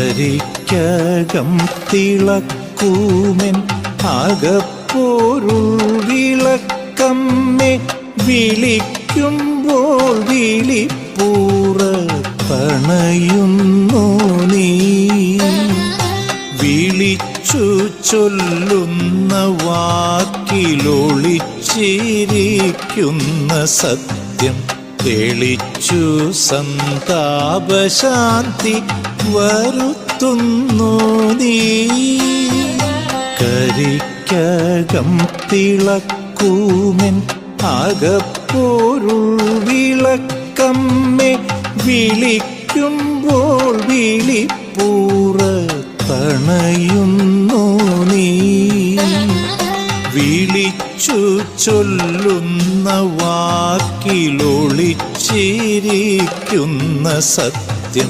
കരിക്കകം തിളക്കൂമെൻ അകപ്പോരുൾ വിളക്കമ്മേ വിളിക്കുമ്പോൾ വിളിപ്പൂറത്തണയുന്നു നീ. വിളിച്ചു ചൊല്ലുന്ന വാക്കിലൊളിച്ചിരിക്കുന്ന സത്യം തെളിച്ചു സന്താപശാന്തി വരുത്തുന്നു നീ. കരിക്കകം തിളക്കൂമെൻ അകപ്പോരുൾ വിളക്കമ്മേ വിളിക്കുമ്പോൾ വിളിപ്പൂറത്തണയുന്നു നീ. വിളിച്ചു ചൊല്ലുന്ന വാക്കിലൊളിച്ചിരിക്കുന്ന സത്യം